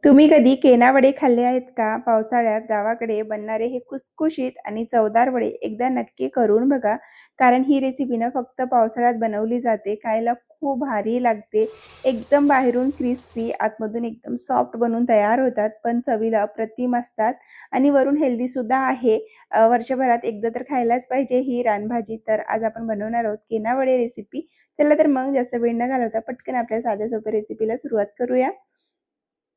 तुम्ही कधी केना वडे खाल्ले आहेत का? पावसाळ्यात गावाकडे बनणारे हे खुसखुशीत आणि चवदार वडे एकदा नक्की करून बघा. कारण ही रेसिपी ना फक्त पावसाळ्यात बनवली जाते. खायला खूप भारी लागते. एकदम बाहेरून क्रिस्पी, आतमधून एकदम सॉफ्ट बनून तयार होतात. पण चवीला अप्रतिम असतात आणि वरून हेल्दीसुद्धा आहे. वर्षभरात एकदा तर खायलाच पाहिजे ही रानभाजी. तर आज आपण बनवणार आहोत केना वडे रेसिपी. चला तर मग जास्त वेळ न घालवता पटकन आपल्या साध्या सोप्या रेसिपीला सुरुवात करूया.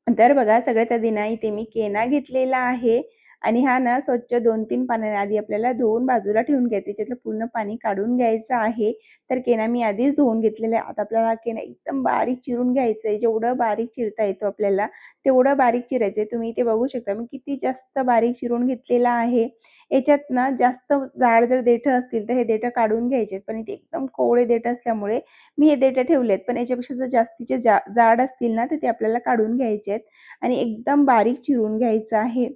तर बघा सगळ्यात आधी ना इथे मी केना घेतलेला आहे आणि हा ना स्वच्छ 2-3 पाण्याने आधी आपल्याला धुवून बाजूला ठेवून घ्यायचं. याच्यातलं पूर्ण पाणी काढून घ्यायचं आहे. तर केना मी आधीच धुवून घेतलेला आहे. आता आपल्याला हा केना एकदम बारीक चिरून घ्यायचं आहे. जेवढं बारीक चिरता येतो आपल्याला तेवढं बारीक चिरायचं आहे. तुम्ही इथे बघू शकता मी किती जास्त बारीक चिरून घेतलेला आहे. याच्यात ना जास्त जाड जर देठं असतील तर हे देठं काढून घ्यायचे पण इथे एकदम कोवळे देठ असल्यामुळे मी हे देठं ठेवलेत. पण याच्यापेक्षा जर जास्तीचे जाड असतील ना तर ते आपल्याला काढून घ्यायचे आहेत आणि एकदम बारीक चिरून घ्यायचं आहे.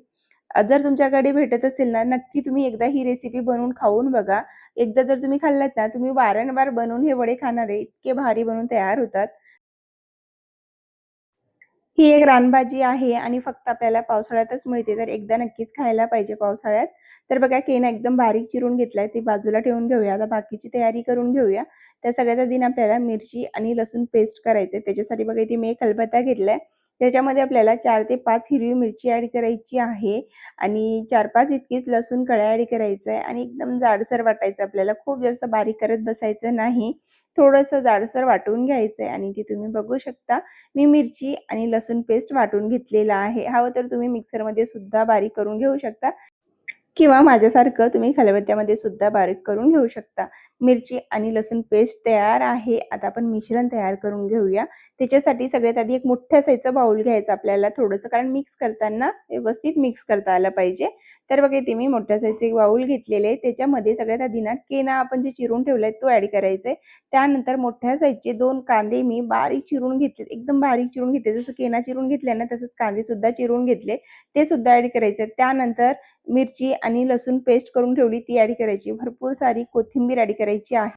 जर तुमच्याकडे भेटत असेल ना, नक्की तुम्ही एकदा ही रेसिपी बनवून खाऊन बघा. एकदा जर तुम्ही खाल्लात ना, तुम्ही वारंवार बनवून हे वडे खाणार आहे. इतके भारी बनून तयार होतात. ही एक रानभाजी आहे आणि फक्त आपल्याला पावसाळ्यातच मिळते, तर एकदा नक्कीच खायला पाहिजे पावसाळ्यात. तर बघा केना एकदम बारीक चिरून घेतलाय, ती बाजूला ठेवून घेऊया. आता बाकीची तयारी करून घेऊया. त्या सगळ्यात आधी ना आपल्याला मिरची आणि लसूण पेस्ट करायचे. त्याच्यासाठी बघा इथे मी एक खलबत्ता घेतलाय. त्याच्यामध्ये आपल्याला 4 ते 5 हिरवी मिरची ॲड करायची आहे आणि 4-5 इतकीच लसूण कळ्या ॲड करायचं आहे आणि एकदम जाडसर वाटायचं आपल्याला. खूप जास्त बारीक करत बसायचं नाही. थोडंसं जाडसर वाटून घ्यायचंय आणि ते तुम्ही बघू शकता मी मिरची आणि लसूण पेस्ट वाटून घेतलेला आहे. हवं तर तुम्ही मिक्सरमध्ये सुद्धा बारीक करून घेऊ शकता. किंवा माझ्यासारखं तुम्ही खलबत्त्यामध्ये सुद्धा बारीक करून घेऊ शकता. मिरची आणि लसूण पेस्ट तयार आहे. आता आपण मिश्रण तयार करून घेऊया. त्याच्यासाठी सगळ्यात आधी एक मोठ्या साईजचा बाउल घ्यायचा आपल्याला थोडंसं कारण मिक्स करताना व्यवस्थित मिक्स करता आलं पाहिजे. तर बघा इथे मी मोठ्या साईजचे एक बाउल घेतलेले आहे. त्याच्यामध्ये सगळ्यात आधी ना केना आपण जे चिरून ठेवलाय तो ॲड करायचा आहे. त्यानंतर मोठ्या साईजचे 2 कांदे मी बारीक चिरून घेतले. एकदम बारीक चिरून घेतले. जसं केना चिरून घेतले ना तसंच कांदे सुद्धा चिरून घेतले. ते सुद्धा ॲड करायचे. त्यानंतर मिरची आणि लसूण पेस्ट करून ठेवली ती ॲड करायची. भरपूर सारी कोथिंबीर ॲड करायची आहे.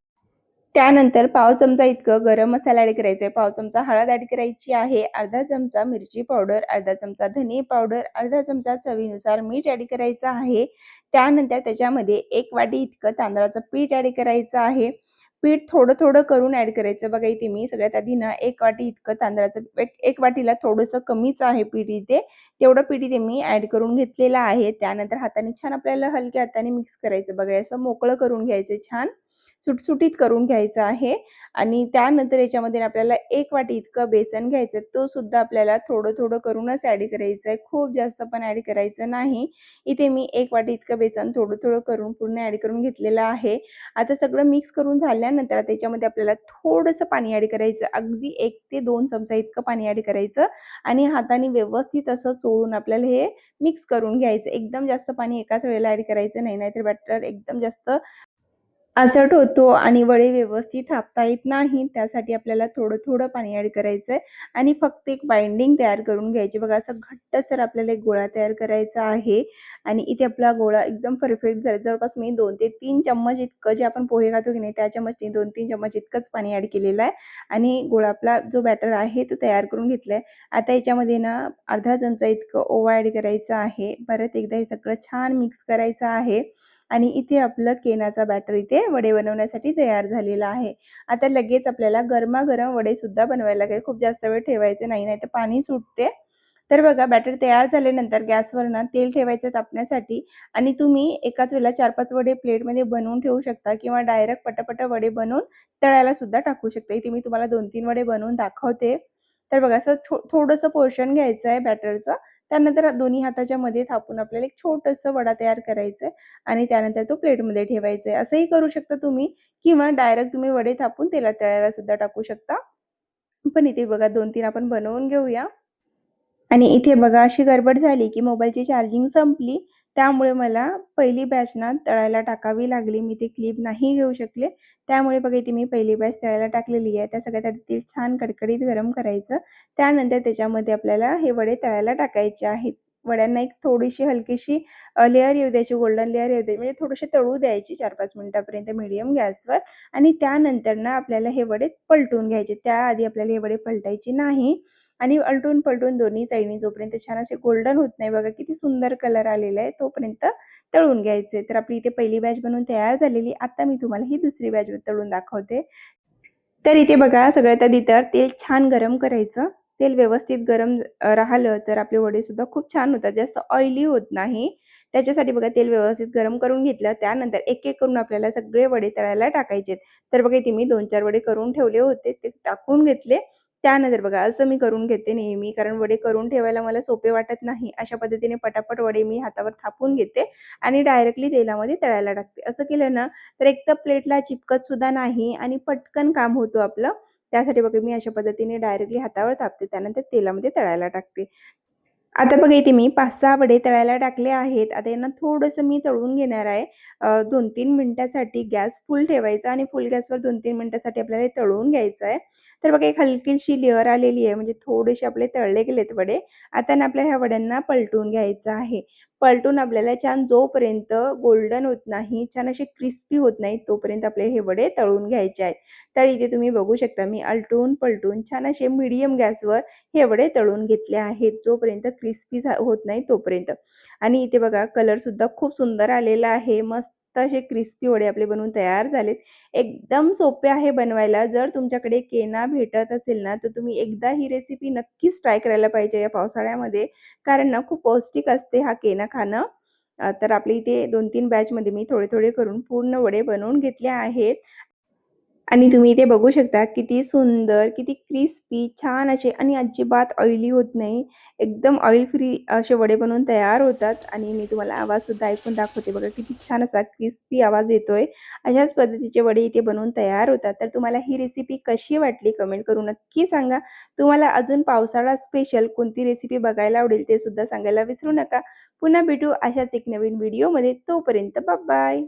त्यानंतर पाव चमचा इतकं गरम मसाला ॲड करायचा आहे. पाव चमचा हळद ॲड करायची आहे. अर्धा चमचा मिरची पावडर, अर्धा चमचा धने पावडर, अर्धा चमचा चवीनुसार मीठ ॲड करायचं आहे. त्यानंतर त्याच्यामध्ये 1 वाटी इतकं तांदळाचं पीठ ॲड करायचं आहे. पीठ थोडं-थोडं करून ॲड करायचं. बघा इथे मी सगळ्यात आधी ना 1 वाटी इतकं तांदळाचं 1 वाटीला थोडंसं कमीच आहे पीठ इथे. तेवढं पीठ इथे मी ॲड करून घेतलेलं आहे. त्यानंतर हाताने छान आपल्याला हलक्या हाताने मिक्स करायचं. बघा असं मोकळं करून घ्यायचं छान. सुटसुटीत करून घ्यायचं आहे आणि त्यानंतर याच्यामध्ये आपल्याला 1 वाटी इतकं बेसन घ्यायचं. तो सुद्धा आपल्याला थोडं-थोडं करूनच ॲड करायचं आहे. खूप जास्त पण ॲड करायचं नाही. इथे मी 1 वाटी इतकं बेसन थोडं-थोडं करून पूर्ण ॲड करून घेतलेलं आहे. आता सगळं मिक्स करून झाल्यानंतर त्याच्यामध्ये आपल्याला थोडंसं पाणी ॲड करायचं. अगदी 1 ते 2 चमचा इतकं पाणी ॲड करायचं आणि हाताने व्यवस्थित असं चोळून आपल्याला हे मिक्स करून घ्यायचं. एकदम जास्त पाणी एकाच वेळेला ॲड करायचं नाही, नाहीतर बॅटर एकदम जास्त आसट होतो आणि वडे व्यवस्थित थापता येत नाही. त्यासाठी आपल्याला थोडं-थोडं पाणी ॲड करायचंय आणि फक्त एक बाइंडिंग तयार करून घ्यायची. बघा असं घट्टसर आपल्याला एक गोळा तयार करायचा आहे आणि इथे आपला गोळा एकदम परफेक्ट झाला. जवळपास मी 2 ते 3 चम्मच इतकं जे आपण पोहे खातो की नाही त्या चमचने 2-3 चम्मच इतकंच पाणी ॲड केलेलं आहे आणि गोळा आपला जो बॅटर आहे तो तयार करून घेतलाय. आता याच्यामध्ये ना अर्धा चमचा इतकं ओवा ॲड करायचा आहे. परत एकदा हे सगळं छान मिक्स करायचं आहे. आणि इथे आपलं केनाचा बॅटर इथे वडे बनवण्यासाठी तयार झालेला आहे. आता लगेच आपल्याला गरमागरम वडे सुद्धा बनवायला लागेल. खूप जास्त वेळ ठेवायचे नाही, नाहीतर पाणी सुटते. तर बघा बॅटर तयार झाल्यानंतर गॅसवर ना तेल ठेवायचं तापण्यासाठी आणि तुम्ही एकाच वेळेला 4-5 वडे प्लेटमध्ये बनवून ठेवू शकता किंवा डायरेक्ट पटापट वडे बनवून तळायला सुद्धा टाकू शकता. इथे मी तुम्हाला 2-3 वडे बनवून दाखवते. तर बघा असं थोडंसं पोर्शन घ्यायचं आहे बॅटरचं. त्यानंतर दोन्ही हाताच्या मध्ये थापून आपल्याला एक छोटंसं वडा तयार करायचा आहे आणि त्यानंतर तो प्लेटमध्ये ठेवायचा आहे. असंही करू शकता तुम्ही किंवा डायरेक्ट तुम्ही वडे थापून तेलात तळायला सुद्धा टाकू शकता. पण इथे बघा 2-3 आपण बनवून घेऊया. आणि इथे बघा अशी गडबड झाली, की मोबाईलची चार्जिंग संपली. त्यामुळे मला पहिली बॅच ना तळायला टाकावी लागली. मी ती क्लिप नाही घेऊ शकले. त्यामुळे बघा इथे मी पहिली बॅच तळायला टाकलेली आहे. त्या सगळ्यात आधी तेल छान कडकडीत गरम करायचं. त्यानंतर त्याच्यामध्ये आपल्याला हे वडे तळायला टाकायचे आहेत. वड्यांना एक थोडीशी हलकीशी लेयर येऊ द्यायची, गोल्डन लेयर येऊ द्यायची. म्हणजे थोडेसे तळू द्यायची 4-5 मिनिटापर्यंत मीडियम गॅसवर आणि त्यानंतर ना आपल्याला हे वडे पलटून घ्यायचे. त्याआधी आपल्याला हे वडे पलटायचे नाही. आणि आलटून-पलटून दोन्ही साइडनी जोपर्यंत छान असे गोल्डन होत नाही बघा किती सुंदर कलर आलेला आहे तोपर्यंत तळून घ्यायचे. तर आपली इथे पहिली बॅच बनवून तयार झालेली. आता मी तुम्हाला ही दुसरी बॅच तळून दाखवते. तर इथे बघा सगळ्यात आधी तर तेल छान गरम करायचं. तेल व्यवस्थित गरम राहिलं तर आपले वडेसुद्धा खूप छान होतात. जास्त ऑइली होत नाही. त्याच्यासाठी बघा तेल व्यवस्थित गरम करून घेतलं. त्यानंतर एक-एक करून आपल्याला सगळे वडे तळायला टाकायचे. तर बघा इथे मी 2-4 वडे करून ठेवले होते. ते टाकून घेतले. त्यानंतर बघा असं मी करून घेते नेहमी कारण वडे करून ठेवायला मला सोपे वाटत नाही. अशा पद्धतीने पटापट वडे मी हातावर थापून घेते आणि डायरेक्टली तेलामध्ये तळायला टाकते. असं केलं ना तर एक तर प्लेटला चिपकत सुद्धा नाही आणि पटकन काम होतं आपलं. त्यासाठी बघा मी अशा पद्धतीने डायरेक्टली हातावर थापते. त्यानंतर तेलामध्ये तळायला टाकते. आता बघा इथे मी 5-6 वडे तळायला टाकले आहेत. आता यांना थोडंसं मी तळून घेणार आहे. 2-3 मिनिटासाठी गॅस फुल ठेवायचा आणि फुल गॅसवर 2-3 मिनिटासाठी आपल्याला हे तळून घ्यायचं आहे. तर बघा एक हलकीशी लेयर आलेली आहे म्हणजे थोडेसे आपले तळले गेलेत वडे. आता ना आपल्या ह्या वड्यांना पलटून घ्यायचं आहे. पलटून आपल्याला छान जोपर्यंत गोल्डन होत नाही, छान असे क्रिस्पी होत नाही तोपर्यंत आपले हे वडे तळून घ्यायचे आहेत. तर इथे तुम्ही बघू शकता मी आलटून-पलटून छान असे मीडियम गॅसवर हे वडे तळून घेतले आहेत. जोपर्यंत क्रिस्पी होत नाही तोपर्यंत. आणि इथे बघा कलर सुद्धा खूप सुंदर आलेला आहे. मस्त असे क्रिस्पी वडे आपले बनवून तयार झालेत. एकदम सोपे आहे बनवायला. जर तुमच्याकडे केना भेटत असेल ना, तर तुम्ही एकदा ही रेसिपी नक्कीच ट्राय करायला पाहिजे या पावसाळ्यामध्ये. कारण ना खूप पौष्टिक असते हा केना खाणं. तर आपल्या इथे 2-3 बॅचमध्ये मी थोडे-थोडे करून पूर्ण वडे बनवून घेतले आहेत. आणि तुम्ही इथे बघू शकता किती सुंदर, किती क्रिस्पी छान असे आणि अजिबात ऑइली होत नाही. एकदम ऑइल फ्री असे वडे बनवून तयार होतात आणि मी तुम्हाला आवाजसुद्धा ऐकून दाखवते बघा किती छान असा क्रिस्पी आवाज येतोय. अशाच पद्धतीचे वडे इथे बनवून तयार होतात. तर तुम्हाला ही रेसिपी कशी वाटली कमेंट करून नक्की सांगा. तुम्हाला अजून पावसाळा स्पेशल कोणती रेसिपी बघायला आवडेल ते सुद्धा सांगायला विसरू नका. पुन्हा भेटू अशाच एक नवीन व्हिडिओमध्ये. तोपर्यंत बाय.